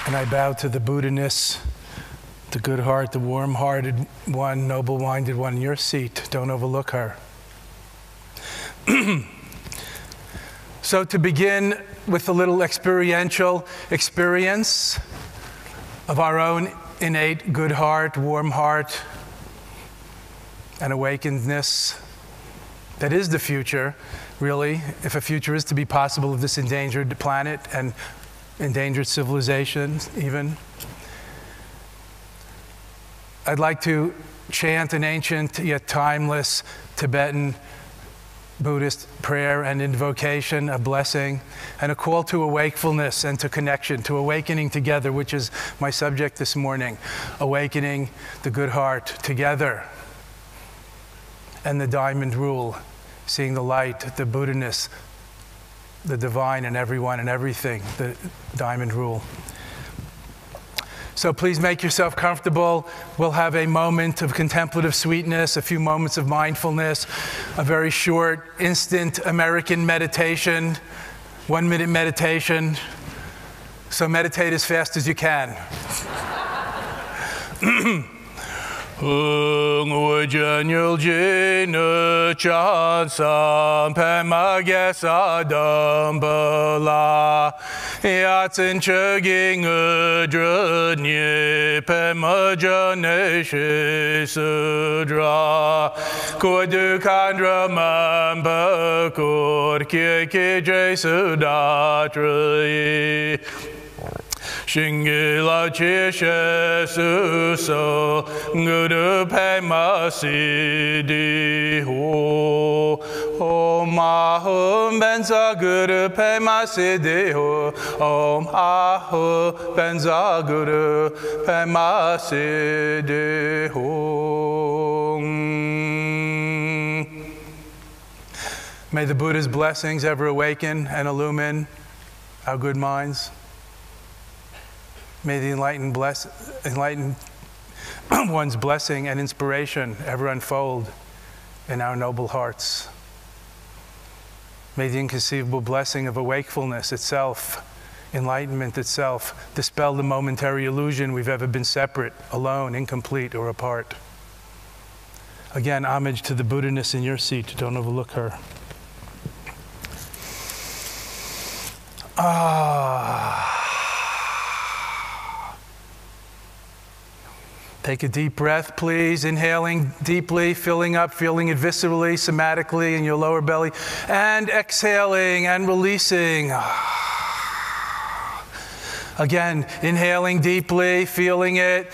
And I bow to the Buddha-ness, the good heart, the warm-hearted one, noble-minded one in your seat. Don't overlook her. So to begin with a little experiential experience of our own innate good heart, warm heart, and awakenedness, that is the future, really, if a future is to be possible of this endangered planet and endangered civilization even. I'd like to chant an ancient yet timeless Tibetan Buddhist prayer and invocation, a blessing, and a call to awakefulness and to connection, to awakening together, which is my subject this morning. Awakening the good heart together. And the diamond rule, seeing the light, the Buddha-ness, the divine in everyone and everything, the diamond rule. So please make yourself comfortable. We'll have a moment of contemplative sweetness, a few moments of mindfulness, a very short, instant American meditation, 1-minute meditation. So meditate as fast as you can. Hung Ujanul Jina Chansan Pemagesa Dambala Yatsin Chugging Udrunye Pemajane Sudra Kodu Kandra Mambakur Kiki Jesudatri Shingila Chishe Suso Guru Pema Siddhi Ho Om Ahum Benza Guru Pema Siddhi Ho Om Ahum Benza Guru Pema Siddhi Ho. May the Buddha's blessings ever awaken and illumine our good minds. May the enlightened one's blessing and inspiration ever unfold in our noble hearts. May the inconceivable blessing of awakefulness itself, enlightenment itself, dispel the momentary illusion we've ever been separate, alone, incomplete, or apart. Again, homage to the Buddha-ness in your seat. Don't overlook her. Take a deep breath, please. Inhaling deeply, filling up, feeling it viscerally, somatically in your lower belly, and exhaling and releasing. Again, inhaling deeply, feeling it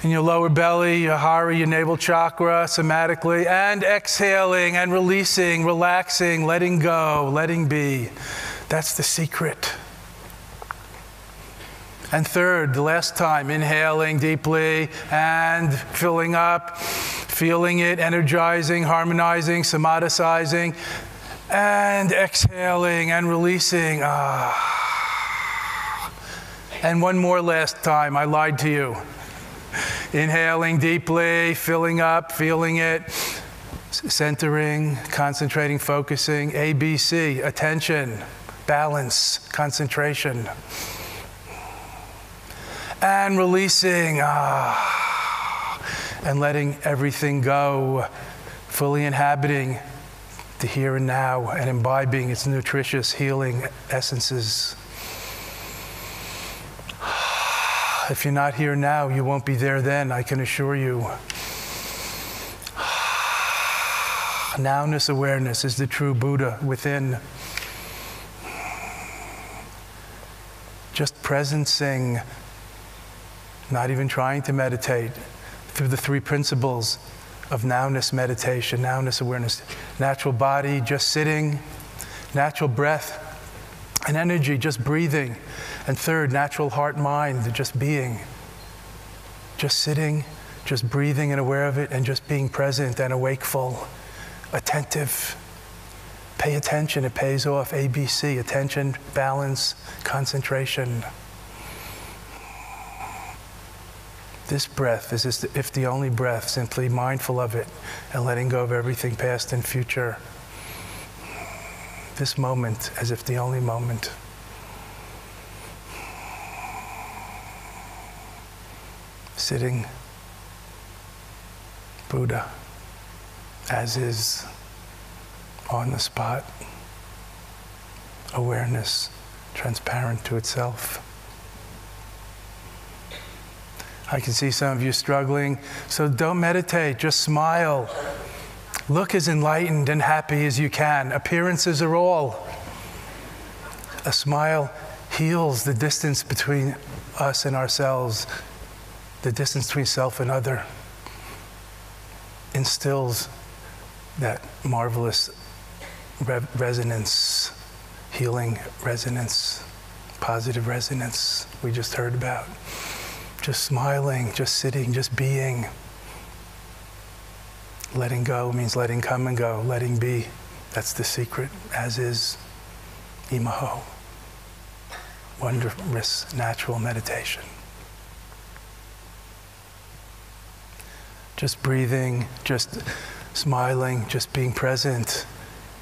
in your lower belly, your hara, your navel chakra, somatically, and exhaling and releasing, relaxing, letting go, letting be. That's the secret. And third, the last time, inhaling deeply and filling up, feeling it, energizing, harmonizing, somaticizing, and exhaling and releasing. And one more last time, I lied to you. Inhaling deeply, filling up, feeling it, centering, concentrating, focusing, ABC, attention, balance, concentration. And releasing, and letting everything go, fully inhabiting the here and now and imbibing its nutritious healing essences. If you're not here now, you won't be there then, I can assure you. Nowness awareness is the true Buddha within. Just presencing, not even trying to meditate, through the three principles of nowness meditation, nowness awareness. Natural body, just sitting. Natural breath and energy, just breathing. And third, natural heart, mind, just being. Just sitting, just breathing and aware of it, and just being present and awakeful, attentive. Pay attention, it pays off. ABC, attention, balance, concentration. This breath is as if the only breath, simply mindful of it and letting go of everything past and future. This moment as if the only moment. sitting, Buddha, as is, on the spot, awareness, transparent to itself. I can see some of you struggling, so don't meditate, just smile. Look as enlightened and happy as you can. Appearances are all. A smile heals the distance between us and ourselves, the distance between self and other. Instills that marvelous resonance, healing resonance, positive resonance we just heard about. Just smiling, just sitting, just being. Letting go means letting come and go, letting be. That's the secret, as is, imaho. Wondrous natural meditation. Just breathing, just smiling, just being present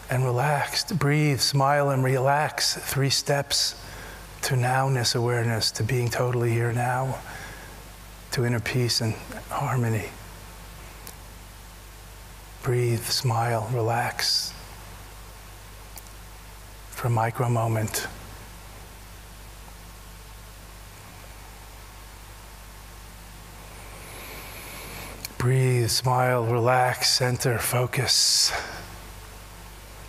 and relaxed. Breathe, smile, and relax. 3 steps to nowness awareness, to being totally here now, to inner peace and harmony. Breathe, smile, relax. For a micro moment. Breathe, smile, relax, center, focus.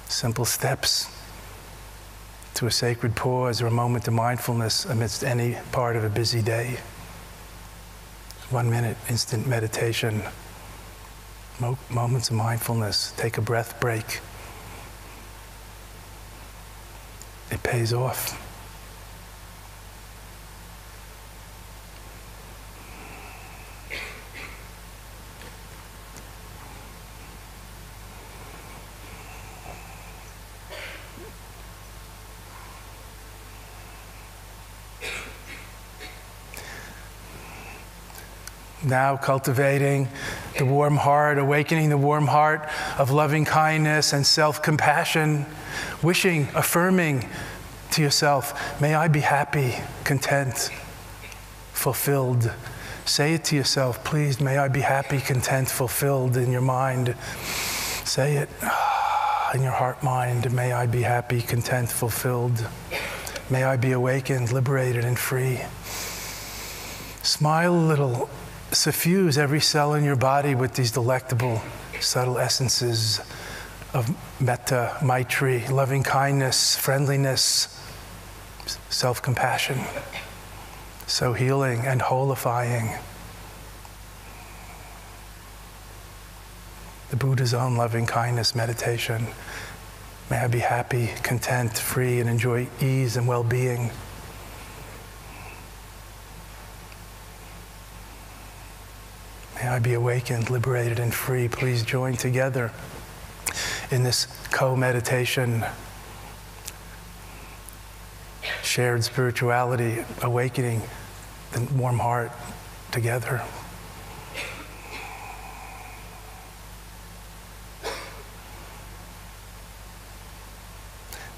Simple steps to a sacred pause or a moment of mindfulness amidst any part of a busy day. 1 minute instant meditation. Moments of mindfulness. Take a breath break. It pays off. Now cultivating the warm heart, awakening the warm heart of loving kindness and self-compassion, wishing, affirming to yourself, may I be happy, content, fulfilled. Say it to yourself, please, may I be happy, content, fulfilled in your mind. Say it in your heart mind, may I be happy, content, fulfilled. May I be awakened, liberated, and free. Smile a little. Suffuse every cell in your body with these delectable, subtle essences of metta, maitri, loving kindness, friendliness, self-compassion. So healing and holifying. The Buddha's own loving kindness meditation. May I be happy, content, free, and enjoy ease and well-being. May I be awakened, liberated, and free. Please join together in this co-meditation, shared spirituality, awakening the warm heart together.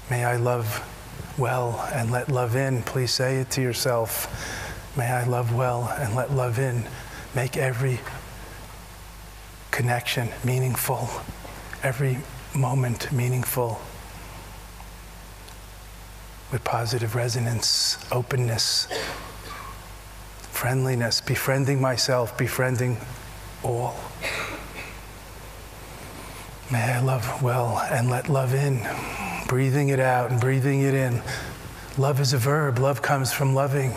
May I love well and let love in. Please say it to yourself. May I love well and let love in. Make every connection meaningful, every moment meaningful, with positive resonance, openness, friendliness, befriending myself, befriending all. May I love well and let love in, breathing it out and breathing it in. Love is a verb. Love comes from loving.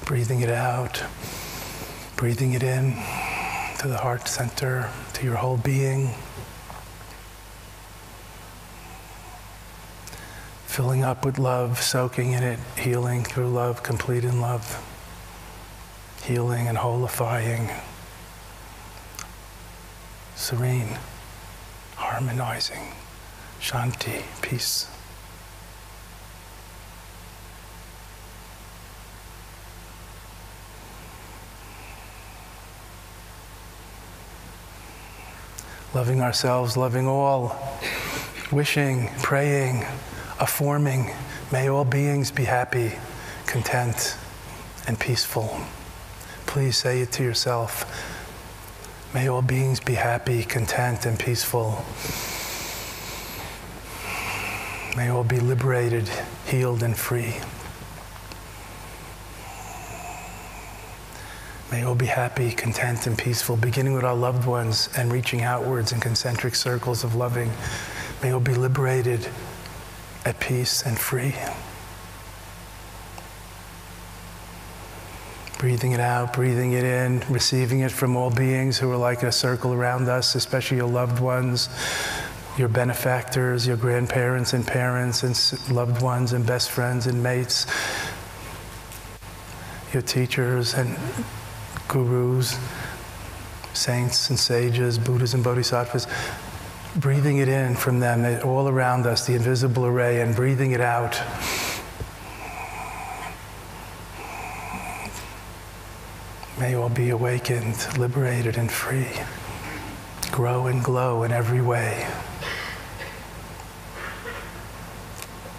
Breathing it out. Breathing it in to the heart center, to your whole being. Filling up with love, soaking in it, healing through love, complete in love. Healing and holifying. Serene, harmonizing, shanti, peace. Loving ourselves, loving all, wishing, praying, affirming, may all beings be happy, content, and peaceful. please say it to yourself. May all beings be happy, content, and peaceful. May all be liberated, healed, and free. May all be happy, content, and peaceful, beginning with our loved ones and reaching outwards in concentric circles of loving. May all be liberated, at peace, and free. Breathing it out, breathing it in, receiving it from all beings who are like a circle around us, especially your loved ones, your benefactors, your grandparents and parents and loved ones and best friends and mates, your teachers and gurus, saints and sages, Buddhas and Bodhisattvas. Breathing it in from them, all around us, the invisible array, and breathing it out. May all be awakened, liberated, and free. Grow and glow in every way.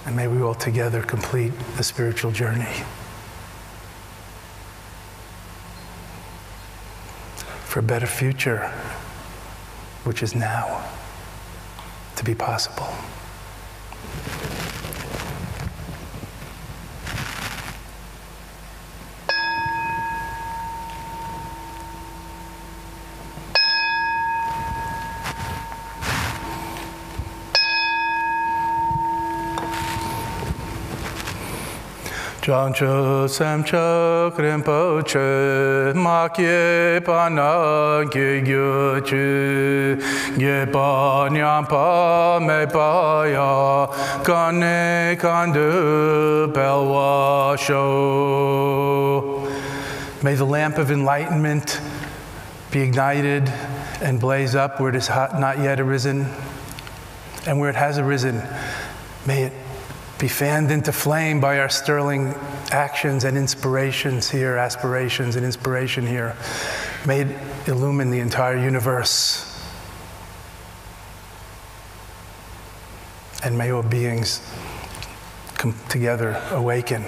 And may we all together complete the spiritual journey. For a better future, which is now, to be possible. Jancho samcho krimpoche makye pana gyugyoche gyepa nyampa mepaya kane kandu pelwa sho. May the lamp of enlightenment be ignited and blaze up where it is not yet arisen, and where it has arisen, may it be fanned into flame by our sterling actions and inspirations here, aspirations and inspiration here. May it illumine the entire universe. And may all beings come together, awaken.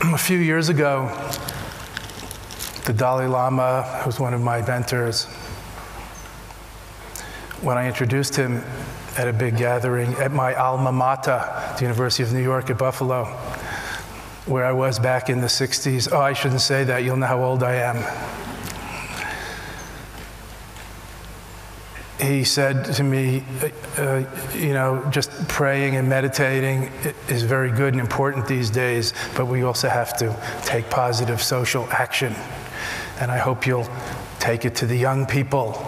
A few years ago, the Dalai Lama, who was one of my mentors, when I introduced him at a big gathering at my alma mater, the University of New York at Buffalo, where I was back in the 60s. Oh, I shouldn't say that, you'll know how old I am. He said to me, you know, just praying and meditating is very good and important these days, but we also have to take positive social action. And I hope you'll take it to the young people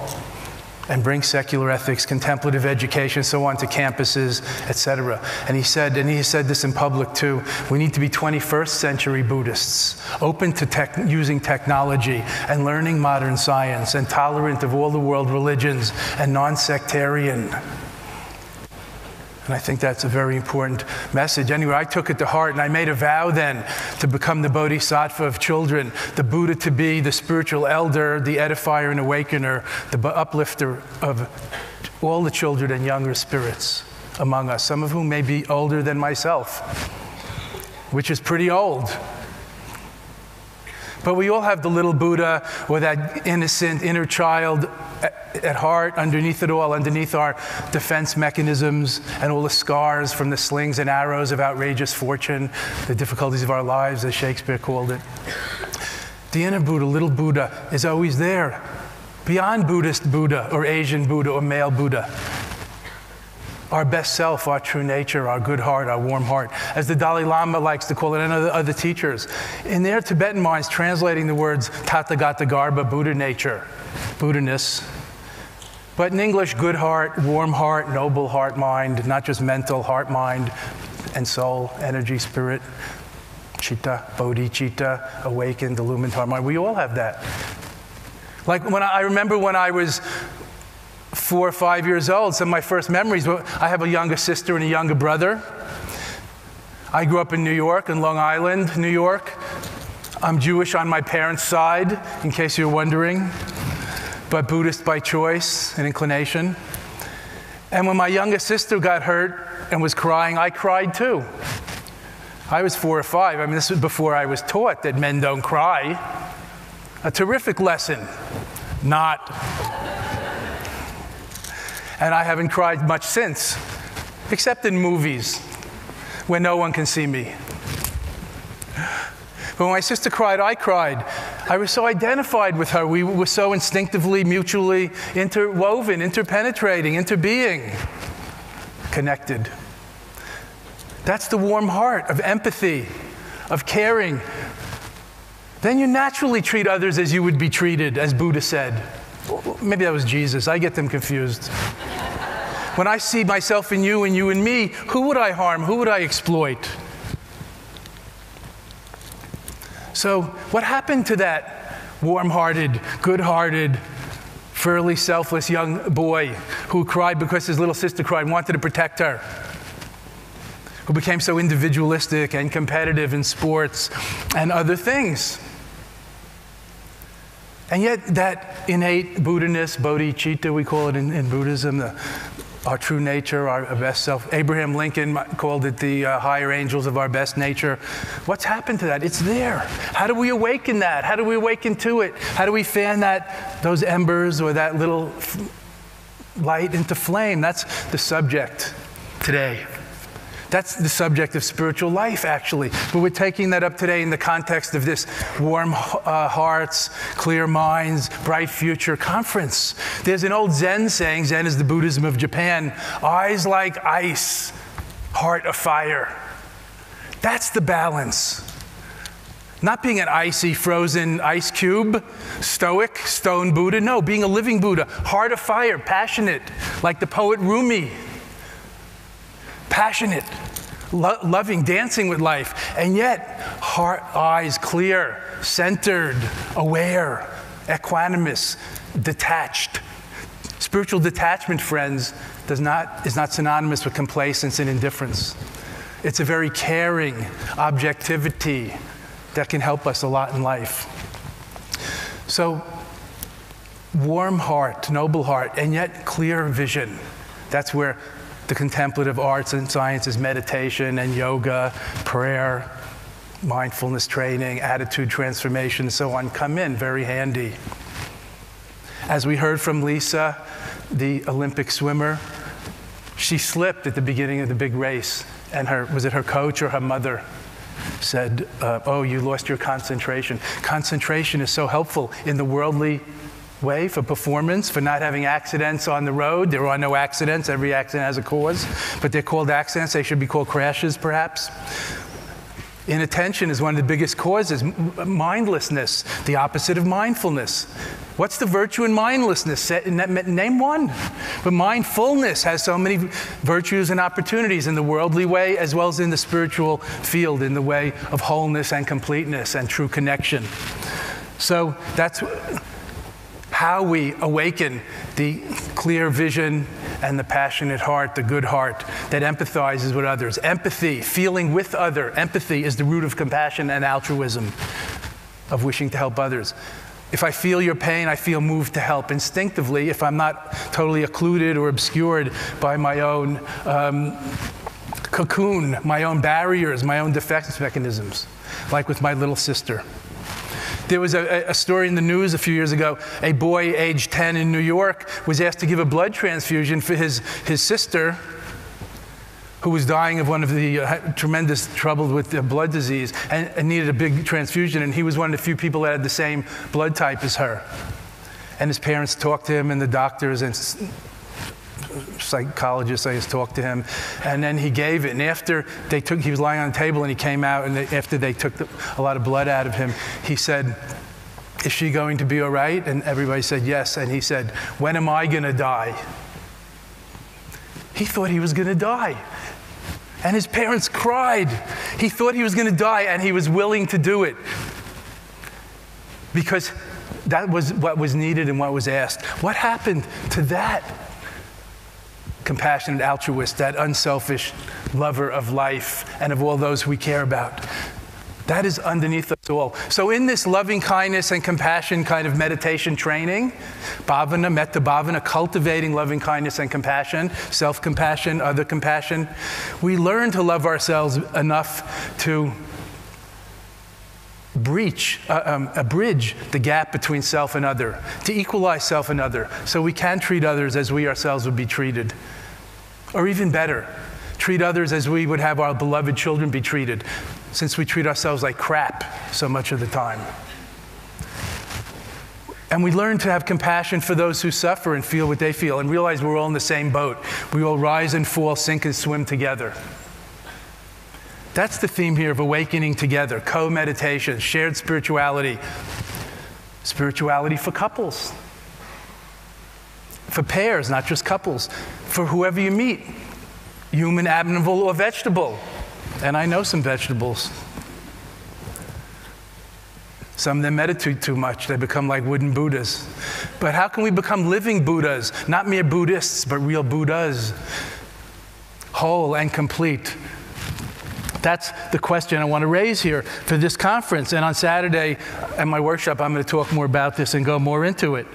and bring secular ethics, contemplative education, so on to campuses, etc. And he said this in public too, we need to be 21st century Buddhists, open to using technology and learning modern science and tolerant of all the world religions and non-sectarian. And I think that's a very important message. Anyway, I took it to heart and I made a vow then to become the Bodhisattva of children, the Buddha to be the spiritual elder, the edifier and awakener, the uplifter of all the children and younger spirits among us, some of whom may be older than myself, which is pretty old. But we all have the little Buddha or that innocent inner child at heart, underneath it all, underneath our defense mechanisms and all the scars from the slings and arrows of outrageous fortune, the difficulties of our lives, as Shakespeare called it. The inner Buddha, little Buddha, is always there, beyond Buddhist Buddha or Asian Buddha or male Buddha. Our best self, our true nature, our good heart, our warm heart, as the Dalai Lama likes to call it, and other teachers. In their Tibetan minds, translating the words Tathagata Garbha, Buddha nature, Buddha-ness. But in English, good heart, warm heart, noble heart, mind, not just mental, heart, mind, and soul, energy, spirit, chitta, bodhicitta, awakened, illumined heart, mind. We all have that. Like I remember when I was 4 or 5 years old, some of my first memories, I have a younger sister and a younger brother. I grew up in New York, in Long Island, New York. I'm Jewish on my parents' side, in case you're wondering, but Buddhist by choice and inclination. And when my youngest sister got hurt and was crying, I cried too. I was 4 or 5. I mean, this was before I was taught that men don't cry. A terrific lesson. Not. And I haven't cried much since, except in movies, where no one can see me. But when my sister cried, I cried. I was so identified with her. We were so instinctively, mutually interwoven, interpenetrating, interbeing, connected. That's the warm heart of empathy, of caring. Then you naturally treat others as you would be treated, as Buddha said. Maybe that was Jesus. I get them confused. When I see myself in you and you in me, who would I harm? Who would I exploit? So what happened to that warm-hearted, good-hearted, fairly selfless young boy who cried because his little sister cried and wanted to protect her? Who became so individualistic and competitive in sports and other things? And yet that innate Buddha-ness, bodhicitta we call it in Buddhism, our true nature, our best self. Abraham Lincoln called it the higher angels of our best nature. What's happened to that? It's there. How do we awaken that? How do we awaken to it? How do we fan those embers or that little light into flame? That's the subject today. That's the subject of spiritual life, actually. But we're taking that up today in the context of this warm hearts, clear minds, bright future conference. There's an old Zen saying, Zen is the Buddhism of Japan, eyes like ice, heart of fire. That's the balance. Not being an icy, frozen ice cube, stoic, stone Buddha. No, being a living Buddha, heart of fire, passionate, like the poet Rumi. Passionate, loving, dancing with life, and yet heart, eyes clear, centered, aware, equanimous, detached. Spiritual detachment, friends, is not synonymous with complacence and indifference. It's a very caring objectivity that can help us a lot in life. So, warm heart, noble heart, and yet clear vision. That's where the contemplative arts and sciences, meditation and yoga, prayer, mindfulness training, attitude transformation, and so on, come in very handy. As we heard from Lisa, the Olympic swimmer, she slipped at the beginning of the big race, and was it her coach or her mother said, oh, you lost your concentration. Concentration is so helpful in the worldly way for performance, for not having accidents on the road. There are no accidents. Every accident has a cause, but they're called accidents. They should be called crashes, perhaps. Inattention is one of the biggest causes. Mindlessness, the opposite of mindfulness. What's the virtue in mindlessness? Name one. But mindfulness has so many virtues and opportunities in the worldly way as well as in the spiritual field, in the way of wholeness and completeness and true connection. So that's how we awaken the clear vision and the passionate heart, the good heart that empathizes with others. Empathy, feeling with other. Empathy is the root of compassion and altruism, of wishing to help others. If I feel your pain, I feel moved to help instinctively if I'm not totally occluded or obscured by my own cocoon, my own barriers, my own defense mechanisms, like with my little sister. There was a story in the news a few years ago. A boy aged 10 in New York was asked to give a blood transfusion for his sister, who was dying of one of the tremendous trouble with the blood disease and needed a big transfusion. And he was one of the few people that had the same blood type as her. And his parents talked to him, and the doctors and psychologists, I just talked to him, and then he gave it. And after he was lying on the table and he came out, and after they took a lot of blood out of him, he said, "Is she going to be all right?" And everybody said yes. And he said, "When am I going to die?" He thought he was going to die. And his parents cried. He thought he was going to die, and he was willing to do it because that was what was needed and what was asked. What happened to that compassionate altruist, that unselfish lover of life and of all those we care about? That is underneath us all. So in this loving kindness and compassion kind of meditation training, bhavana, metta bhavana, cultivating loving kindness and compassion, self-compassion, other compassion, we learn to love ourselves enough to bridge the gap between self and other, to equalize self and other, so we can treat others as we ourselves would be treated. Or even better, treat others as we would have our beloved children be treated, since we treat ourselves like crap so much of the time. And we learn to have compassion for those who suffer and feel what they feel, and realize we're all in the same boat. We all rise and fall, sink and swim together. That's the theme here of awakening together, co-meditation, shared spirituality. Spirituality for couples, for pairs, not just couples, for whoever you meet, human, animal, or vegetable. And I know some vegetables. Some of them meditate too much. They become like wooden Buddhas. But how can we become living Buddhas? Not mere Buddhists, but real Buddhas. Whole and complete. That's the question I want to raise here for this conference. And on Saturday at my workshop, I'm going to talk more about this and go more into it.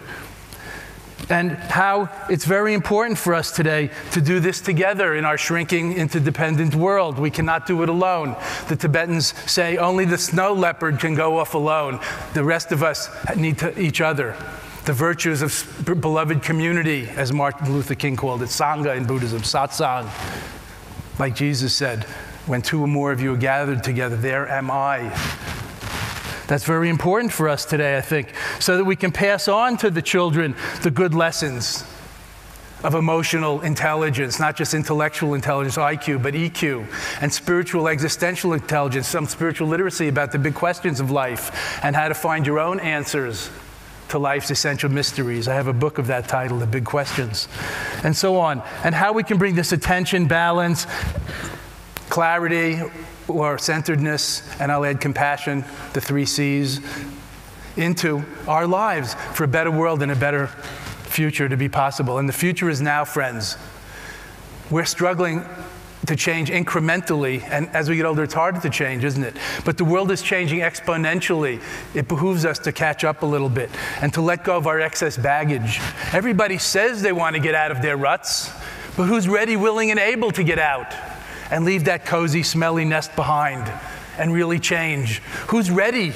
And how it's very important for us today to do this together in our shrinking, interdependent world. We cannot do it alone. The Tibetans say only the snow leopard can go off alone. The rest of us need each other. The virtues of beloved community, as Martin Luther King called it, Sangha in Buddhism, satsang. Like Jesus said, when two or more of you are gathered together, there am I. That's very important for us today, I think, so that we can pass on to the children the good lessons of emotional intelligence, not just intellectual intelligence, IQ, but EQ, and spiritual existential intelligence, some spiritual literacy about the big questions of life, and how to find your own answers to life's essential mysteries. I have a book of that title, The Big Questions, and so on. And how we can bring this attention, balance, clarity, or centeredness, and I'll add compassion, the 3 C's, into our lives for a better world and a better future to be possible. And the future is now, friends. We're struggling to change incrementally, and as we get older, it's harder to change, isn't it? But the world is changing exponentially. It behooves us to catch up a little bit and to let go of our excess baggage. Everybody says they want to get out of their ruts, but who's ready, willing, and able to get out and leave that cozy, smelly nest behind and really change? Who's ready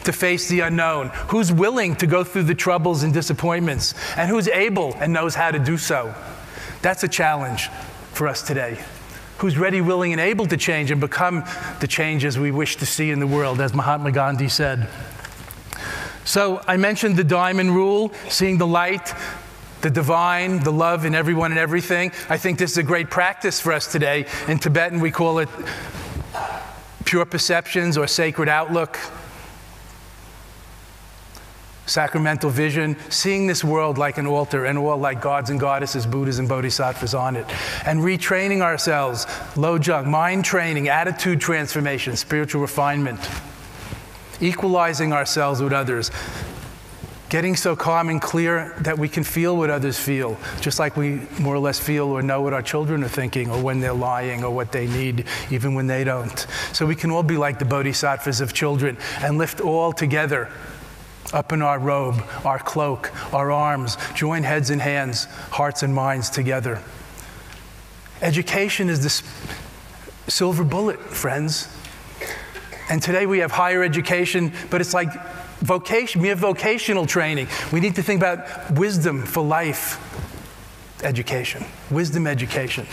to face the unknown? Who's willing to go through the troubles and disappointments? And who's able and knows how to do so? That's a challenge for us today. Who's ready, willing, and able to change and become the changes we wish to see in the world, as Mahatma Gandhi said. So I mentioned the diamond rule, seeing the light, the divine, the love in everyone and everything. I think this is a great practice for us today. In Tibetan, we call it pure perceptions or sacred outlook, sacramental vision, seeing this world like an altar and all like gods and goddesses, Buddhas and Bodhisattvas on it, and retraining ourselves, lojong, mind training, attitude transformation, spiritual refinement, equalizing ourselves with others, getting so calm and clear that we can feel what others feel, just like we more or less feel or know what our children are thinking, or when they're lying, or what they need, even when they don't. So we can all be like the bodhisattvas of children and lift all together up in our robe, our cloak, our arms, join heads and hands, hearts and minds together. Education is the silver bullet, friends. And today we have higher education, but it's like vocation. We have vocational training. We need to think about wisdom for life education, wisdom education,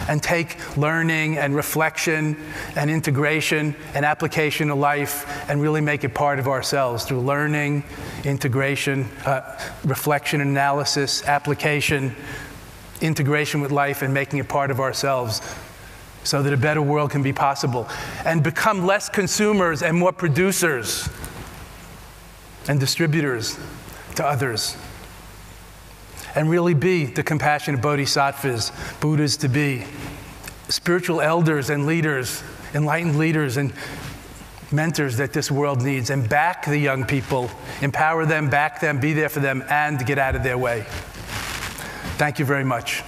and take learning and reflection and integration and application of life and really make it part of ourselves through learning, integration, reflection, analysis, application, integration with life, and making it part of ourselves, so that a better world can be possible, and become less consumers and more producers and distributors to others, and really be the compassionate bodhisattvas, Buddhas to be, spiritual elders and leaders, enlightened leaders and mentors that this world needs, and back the young people, empower them, back them, be there for them, and get out of their way. Thank you very much.